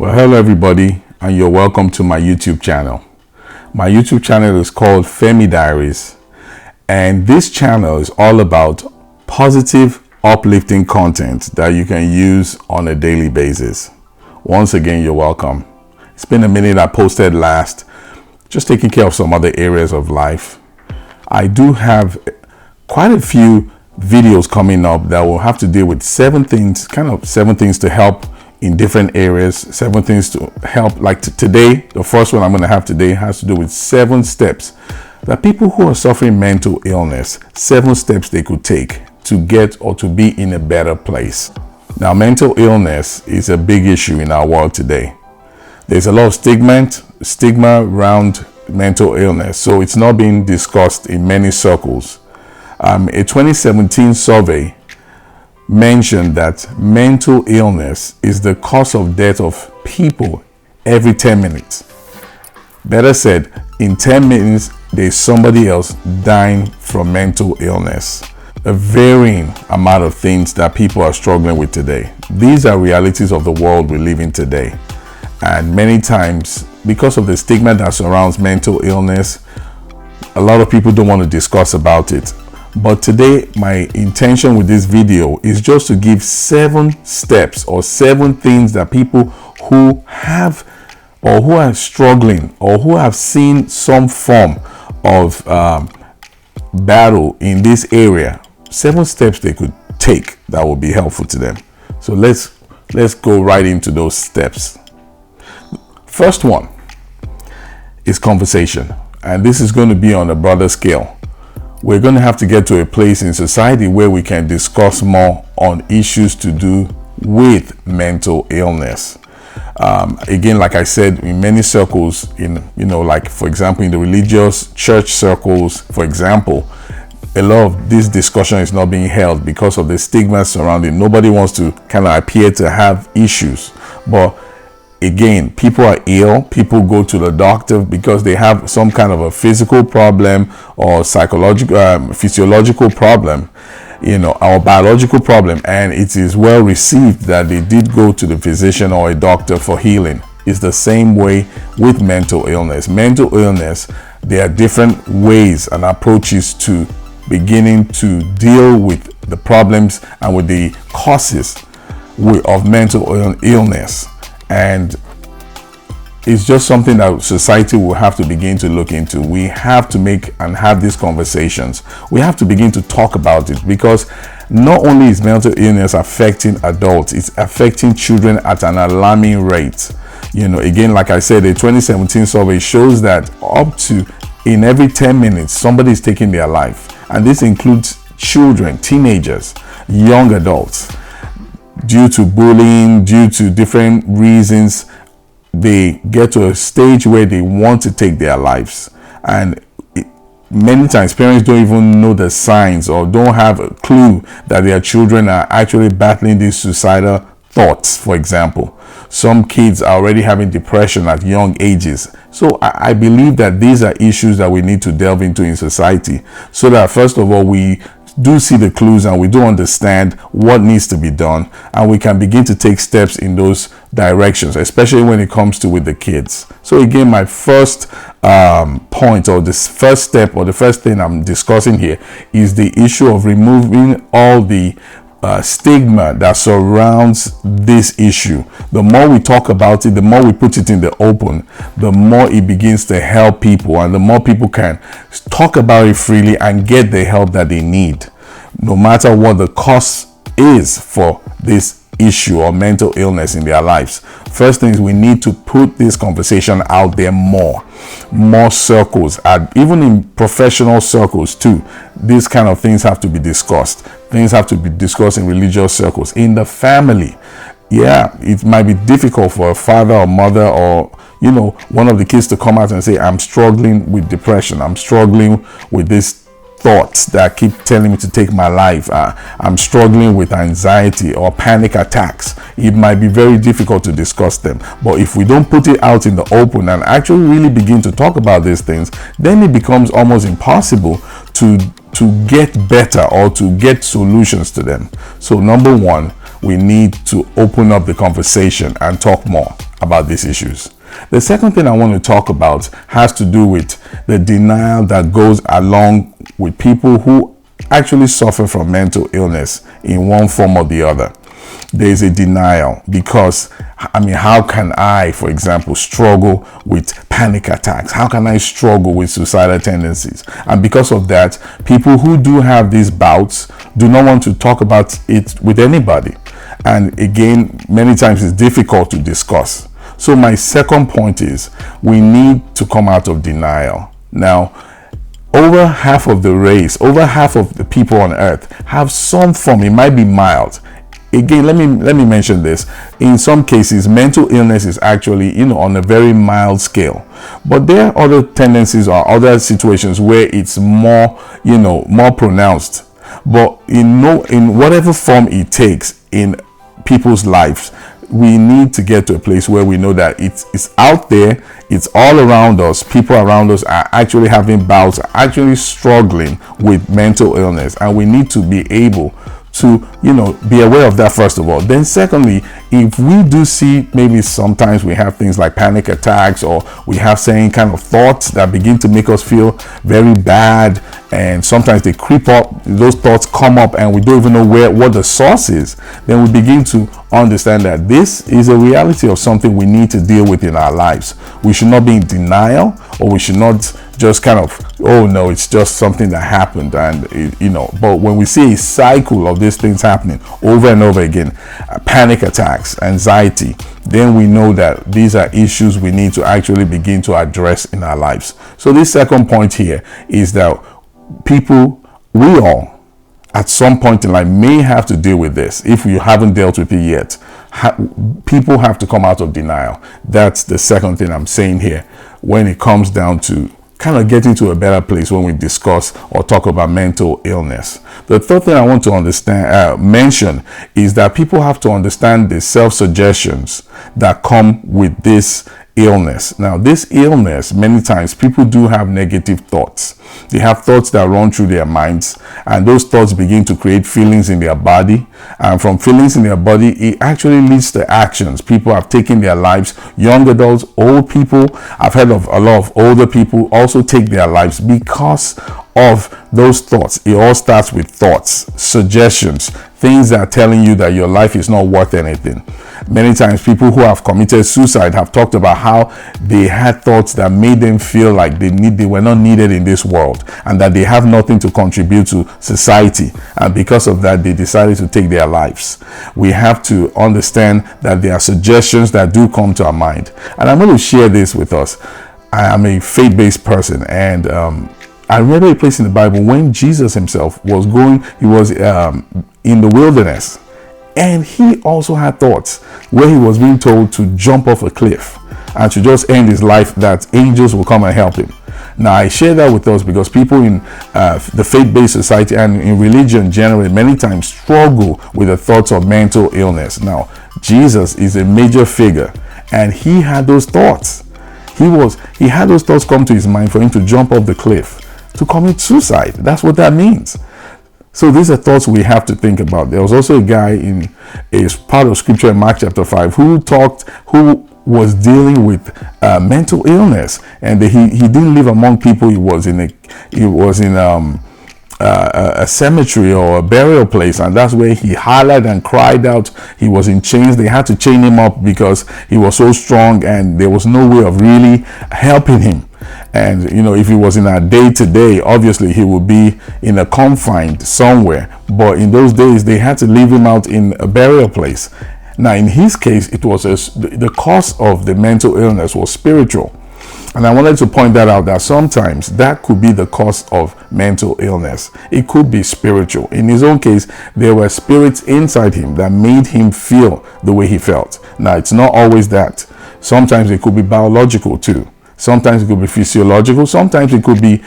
Well, hello everybody, and you're welcome to my YouTube channel. My YouTube channel is called Femi Diaries, and this channel is all about positive, uplifting content that you can use on a daily basis. Once again, you're welcome. It's been a minute. I posted last, just taking care of some other areas of life. I do have quite a few videos coming up that will have to deal with seven things to help in different areas, 7 things to help. Like today, the first one I'm going to have today has to do with 7 steps that people who are suffering mental illness, 7 steps they could take to get or to be in a better place. Now, mental illness is a big issue in our world today. There's a lot of stigma around mental illness, so it's not being discussed in many circles. A 2017 survey mentioned that mental illness is the cause of death of people every 10 minutes. Better said, in 10 minutes, there's somebody else dying from mental illness. A varying amount of things that people are struggling with today. These are realities of the world we live in today. And many times, because of the stigma that surrounds mental illness, a lot of people don't want to discuss about it. But today, my intention with this video is just to give 7 steps or 7 things that people who have or who are struggling or who have seen some form of battle in this area, 7 steps they could take that will be helpful to them. So let's go right into those steps. First one is conversation, and this is going to be on a broader scale. We're going to have to get to a place in society where we can discuss more on issues to do with mental illness. Again, like I said, in many circles, like for example, in the religious church circles, for example, a lot of this discussion is not being held because of the stigma surrounding. Nobody wants to kind of appear to have issues, but again, people are ill. People go to the doctor because they have some kind of a physical problem or psychological, physiological problem, or biological problem, and it is well received that they did go to the physician or a doctor for healing. It's the same way with mental illness. Mental illness, there are different ways and approaches to beginning to deal with the problems and with the causes of mental illness. And it's just something that society will have to begin to look into. We have to make and have these conversations. We have to begin to talk about it, because not only is mental illness affecting adults, it's affecting children at an alarming rate. Again, like I said, a 2017 survey shows that up to in every 10 minutes, somebody is taking their life. And this includes children, teenagers, young adults. Due to bullying, due to different reasons, they get to a stage where they want to take their lives. And many times parents don't even know the signs or don't have a clue that their children are actually battling these suicidal thoughts. For example, some kids are already having depression at young ages. So I believe that these are issues that we need to delve into in society, so that first of all, we do see the clues and we do understand what needs to be done, and we can begin to take steps in those directions, especially when it comes to with the kids. So again, my first point, or this first step, or the first thing I'm discussing here, is the issue of removing all the stigma that surrounds this issue. The more we talk about it, the more we put it in the open, the more it begins to help people, and the more people can talk about it freely and get the help that they need, no matter what the cost is for this issue or mental illness in their lives. First thing is, we need to put this conversation out there more circles, and even in professional circles too. These kind of things have to be discussed. Things have to be discussed in religious circles, in the family. Yeah, it might be difficult for a father or mother or one of the kids to come out and say, I'm struggling with depression, I'm struggling with this thoughts that keep telling me to take my life, I'm struggling with anxiety or panic attacks. It might be very difficult to discuss them, but if we don't put it out in the open and actually really begin to talk about these things, then it becomes almost impossible to get better or to get solutions to them. So number one, we need to open up the conversation and talk more about these issues. The second thing I want to talk about has to do with the denial that goes along with people who actually suffer from mental illness in one form or the other. There is a denial because, how can I, for example, struggle with panic attacks? How can I struggle with suicidal tendencies? And because of that, people who do have these bouts do not want to talk about it with anybody. And again, many times it's difficult to discuss. So my second point is we need to come out of denial. Now, over half of the race, over half of the people on earth have some form, it might be mild. Again, let me mention this. In some cases, mental illness is actually, on a very mild scale. But there are other tendencies or other situations where it's more, more pronounced. But in whatever form it takes in people's lives, we need to get to a place where we know that it's out there, it's all around us. People around us are actually having bouts, are actually struggling with mental illness, and we need to be able to be aware of that first of all. Then secondly, if we do see maybe sometimes we have things like panic attacks, or we have certain kind of thoughts that begin to make us feel very bad, and sometimes they creep up, those thoughts come up and we don't even know what the source is, then we begin to understand that this is a reality of something we need to deal with in our lives. We should not be in denial, or we should not just kind of, oh no, it's just something that happened, and but when we see a cycle of these things happening over and over again, panic attacks, anxiety, then we know that these are issues we need to actually begin to address in our lives. So this second point here is that we all at some point in life may have to deal with this. If you haven't dealt with it yet, people have to come out of denial. That's the second thing I'm saying here when it comes down to kind of getting to a better place when we discuss or talk about mental illness. The third thing I want to mention is that people have to understand the self-suggestions that come with this illness. Now, this illness, many times people do have negative thoughts. They have thoughts that run through their minds, and those thoughts begin to create feelings in their body. And from feelings in their body, it actually leads to actions. People have taken their lives. Young adults, old people. I've heard of a lot of older people also take their lives because of those thoughts. It all starts with thoughts, suggestions, things that are telling you that your life is not worth anything. Many times people who have committed suicide have talked about how they had thoughts that made them feel like they were not needed in this world, and that they have nothing to contribute to society, and because of that they decided to take their lives. We have to understand that there are suggestions that do come to our mind, and I'm going to share this with us. I am a faith-based person, and I read a place in the Bible when Jesus himself was in the wilderness, and he also had thoughts where he was being told to jump off a cliff and to just end his life, that angels will come and help him. Now, I share that with us because people in the faith-based society and in religion generally many times struggle with the thoughts of mental illness. Now, Jesus is a major figure, and he had those thoughts. He had those thoughts come to his mind for him to jump off the cliff, to commit suicide. That's what that means. So these are thoughts we have to think about. There was also a guy in a part of scripture in Mark chapter 5 who was dealing with mental illness, and he didn't live among people. He was in a cemetery or a burial place, and that's where he hollered and cried out. He was in chains. They had to chain him up because he was so strong, and there was no way of really helping him. And if he was in a day-to-day, obviously he would be in a confined somewhere, but in those days they had to leave him out in a burial place. Now, in his case, it was the cause of the mental illness was spiritual. And I wanted to point that out, that sometimes that could be the cause of mental illness. It could be spiritual. In his own case, there were spirits inside him that made him feel the way he felt. Now, it's not always that. Sometimes it could be biological too. Sometimes it could be physiological. Sometimes it could be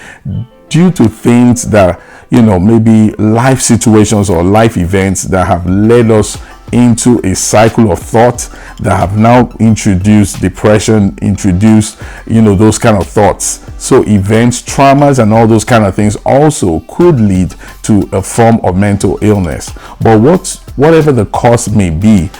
due to things that, maybe life situations or life events that have led us into a cycle of thought that have now introduced depression, introduced, those kind of thoughts. So events, traumas, and all those kind of things also could lead to a form of mental illness. But whatever the cause may be,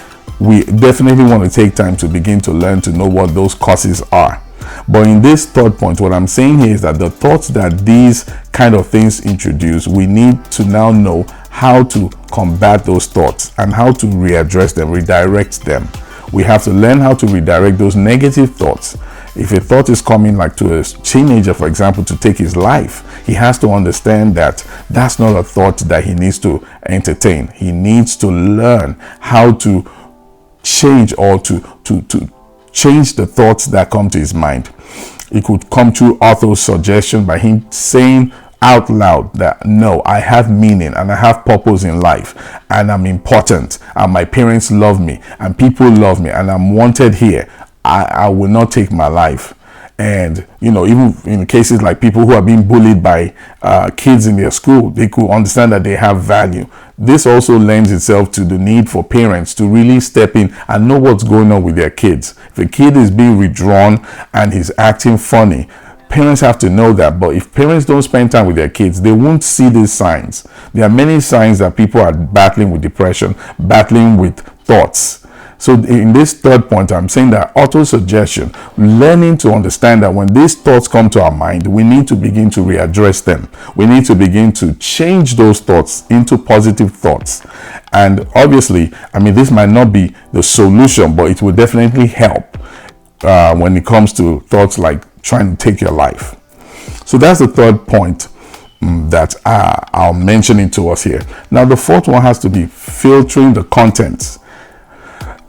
we definitely want to take time to begin to learn to know what those causes are. But in this third point, what I'm saying here is that the thoughts that these kind of things introduce, we need to now know how to combat those thoughts and how to readdress them, redirect them. We have to learn how to redirect those negative thoughts. If a thought is coming, like to a teenager, for example, to take his life, he has to understand that that's not a thought that he needs to entertain. He needs to learn how to change, or to change the thoughts that come to his mind. It could come through author's suggestion, by him saying out loud that, no, I have meaning and I have purpose in life, and I'm important, and my parents love me, and people love me, and I'm wanted here. I will not take my life. And even in cases like people who are being bullied by kids in their school, they could understand that they have value. This also lends itself to the need for parents to really step in and know what's going on with their kids. If a kid is being withdrawn and he's acting funny, parents have to know that. But if parents don't spend time with their kids, they won't see these signs. There are many signs that people are battling with depression, battling with thoughts. So in this third point, I'm saying that auto-suggestion, learning to understand that when these thoughts come to our mind, we need to begin to readdress them. We need to begin to change those thoughts into positive thoughts. And obviously, this might not be the solution, but it will definitely help when it comes to thoughts like trying to take your life. So that's the third point that I'm mentioning to us here. Now, the fourth one has to be filtering the contents.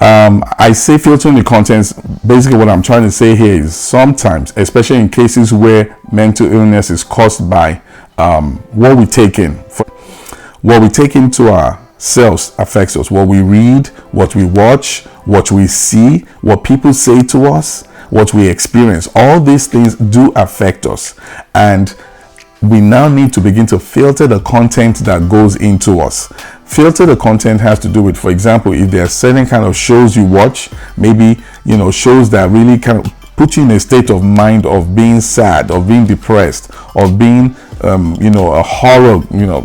I say filtering the contents. Basically, what I'm trying to say here is sometimes, especially in cases where mental illness is caused by what we take in. What we take into ourselves affects us. What we read, what we watch, what we see, what people say to us, what we experience. All these things do affect us. And we now need to begin to filter the content that goes into us. Filter the content has to do with, for example, if there are certain kind of shows you watch, maybe, shows that really kind of put you in a state of mind of being sad, of being depressed, of being, a horror,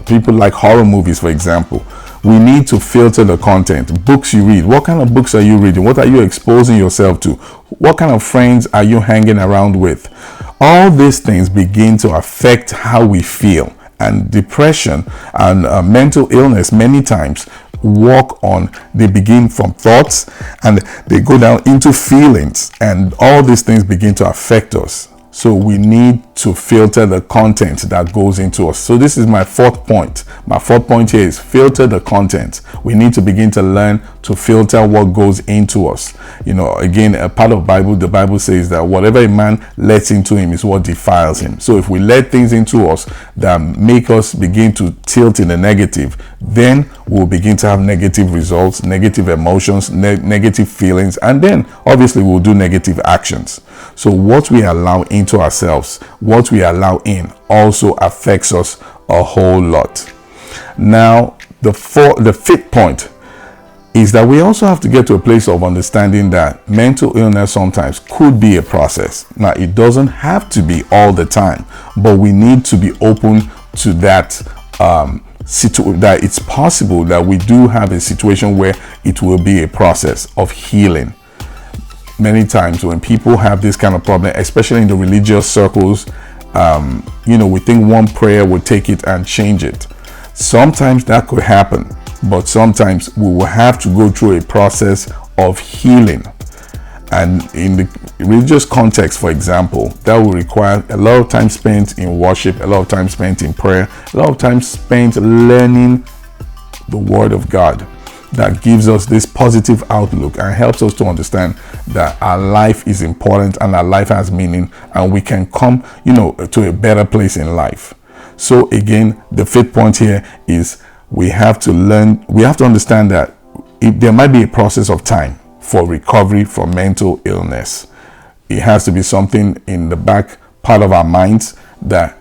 people like horror movies, for example. We need to filter the content. Books you read. What kind of books are you reading? What are you exposing yourself to? What kind of friends are you hanging around with? All these things begin to affect how we feel. And depression and mental illness many times they begin from thoughts and they go down into feelings, and all these things begin to affect us. So we need to filter the content that goes into us. So this is my fourth point. My fourth point here is filter the content. We need to begin to learn to filter what goes into us. Again, a part of the Bible says that whatever a man lets into him is what defiles him. So if we let things into us that make us begin to tilt in the negative, then we'll begin to have negative results, negative emotions, negative feelings, and then obviously we'll do negative actions. So what we allow into ourselves, what we allow in, also affects us a whole lot. Now, the fifth point is that we also have to get to a place of understanding that mental illness sometimes could be a process. Now, it doesn't have to be all the time, but we need to be open to that that it's possible that we do have a situation where it will be a process of healing. Many times when people have this kind of problem, especially in the religious circles, we think one prayer would take it and change it. Sometimes that could happen, but sometimes we will have to go through a process of healing. And in the religious context, for example, that will require a lot of time spent in worship, a lot of time spent in prayer, a lot of time spent learning the Word of God. That gives us this positive outlook and helps us to understand that our life is important and our life has meaning, and we can come, to a better place in life. So again, the fifth point here is we have to understand that there might be a process of time for recovery from mental illness. It has to be something in the back part of our minds that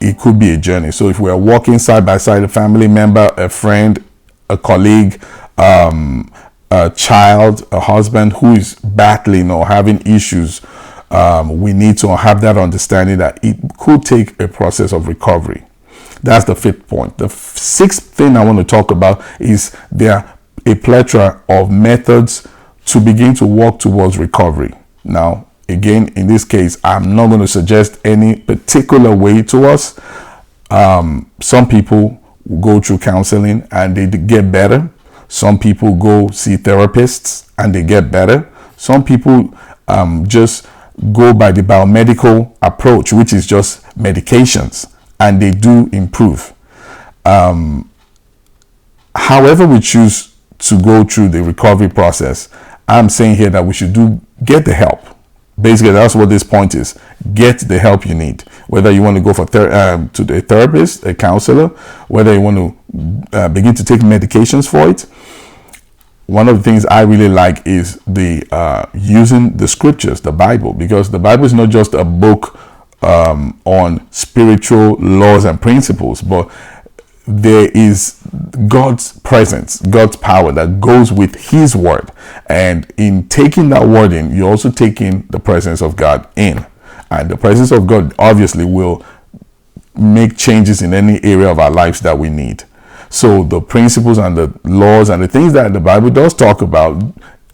it could be a journey. So if we're walking side by side, a family member, a friend, a colleague, a child, a husband who is battling or having issues, we need to have that understanding that it could take a process of recovery. That's the fifth point. The sixth thing I want to talk about is there are a plethora of methods to begin to work towards recovery. Now, again, in this case, I'm not going to suggest any particular way to us. Some people go through counseling and they get better. Some people go see therapists and they get better. Some people just go by the biomedical approach, which is just medications, and they do improve. However we choose to go through the recovery process, I'm saying here that we should get the help. Basically, that's what this point is. Get the help you need. Whether you want to go to a therapist, a counselor, whether you want to begin to take medications for it. One of the things I really like is the using the scriptures, the Bible, because the Bible is not just a book on spiritual laws and principles, but there is God's presence, God's power that goes with his word. And in taking that word in, you're also taking the presence of God in. And the presence of God obviously will make changes in any area of our lives that we need. So the principles and the laws and the things that the Bible does talk about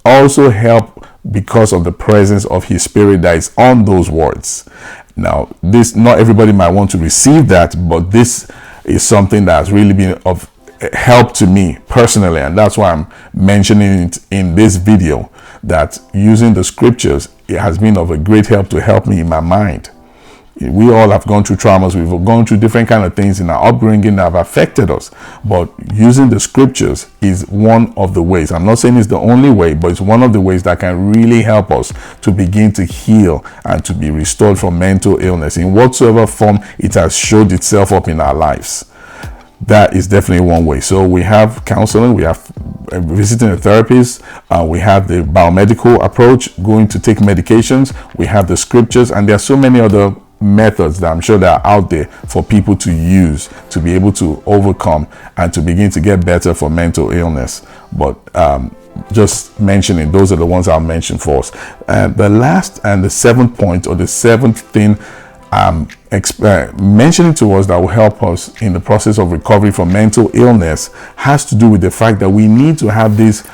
also help because of the presence of his spirit that is on those words. Now, this, not everybody might want to receive that, but this is something that has really been of help to me personally, and that's why I'm mentioning it in this video, that using the scriptures, it has been of a great help to help me in my mind. We all have gone through traumas, we've gone through different kind of things in our upbringing that have affected us, but using the scriptures is one of the ways. I'm not saying it's the only way, but it's one of the ways that can really help us to begin to heal and to be restored from mental illness in whatsoever form it has showed itself up in our lives. That is definitely one way. So we have counseling, we have visiting a therapist, we have the biomedical approach, going to take medications, we have the scriptures, and there are so many other methods that I'm sure that are out there for people to use to be able to overcome and to begin to get better for mental illness. But just mentioning, those are the ones I'll mention first. The last and the seventh point, or the seventh thing mentioning to us that will help us in the process of recovery from mental illness, has to do with the fact that we need to have this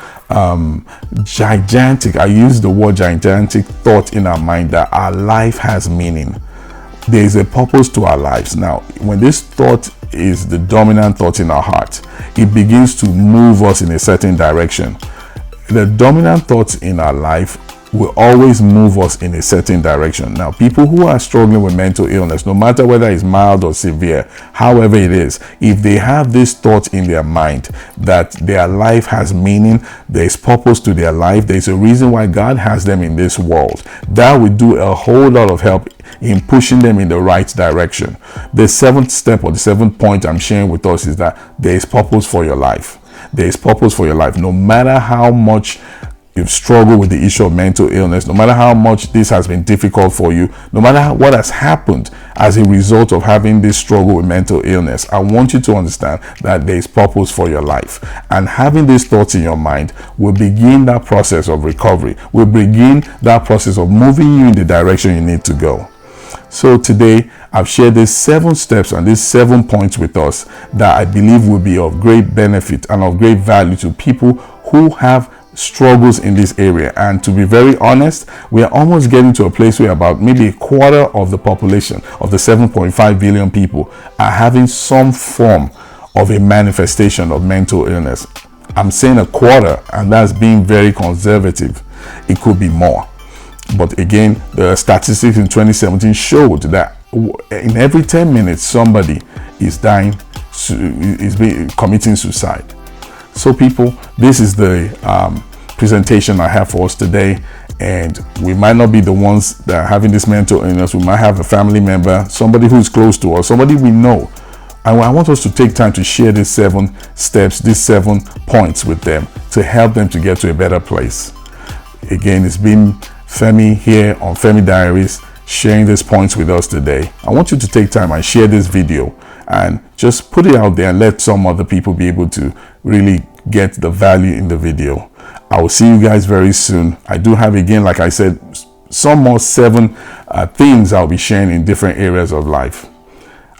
gigantic, I use the word gigantic, thought in our mind that our life has meaning. There is a purpose to our lives. Now, when this thought is the dominant thought in our heart, it begins to move us in a certain direction. The dominant thoughts in our life will always move us in a certain direction. Now, people who are struggling with mental illness, no matter whether it's mild or severe, however it is, if they have this thought in their mind that their life has meaning, there's purpose to their life, there's a reason why God has them in this world, that will do a whole lot of help in pushing them in the right direction. The seventh step, or the seventh point I'm sharing with us, is that there is purpose for your life. There is purpose for your life. No matter how much you've struggled with the issue of mental illness, no matter how much this has been difficult for you, no matter what has happened as a result of having this struggle with mental illness, I want you to understand that there is purpose for your life. And having these thoughts in your mind will begin that process of recovery, will begin that process of moving you in the direction you need to go. So today, I've shared these 7 steps and these 7 points with us that I believe will be of great benefit and of great value to people who have struggles in this area. And to be very honest, we are almost getting to a place where about maybe a quarter of the population of the 7.5 billion people are having some form of a manifestation of mental illness. I'm saying a quarter, and that's being very conservative. It could be more. But again, the statistics in 2017 showed that in every 10 minutes, somebody is dying, committing suicide. So people, this is the presentation I have for us today. And we might not be the ones that are having this mental illness. We might have a family member, somebody who's close to us, somebody we know. And I want us to take time to share these 7 steps, these 7 points with them to help them to get to a better place. Again, it's been Femi here on Femi Diaries, sharing these points with us today. I want you to take time and share this video and just put it out there and let some other people be able to really get the value in the video. I will see you guys very soon. I do have, again, like I said, some more 7 things I'll be sharing in different areas of life.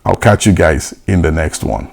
I'll catch you guys in the next one.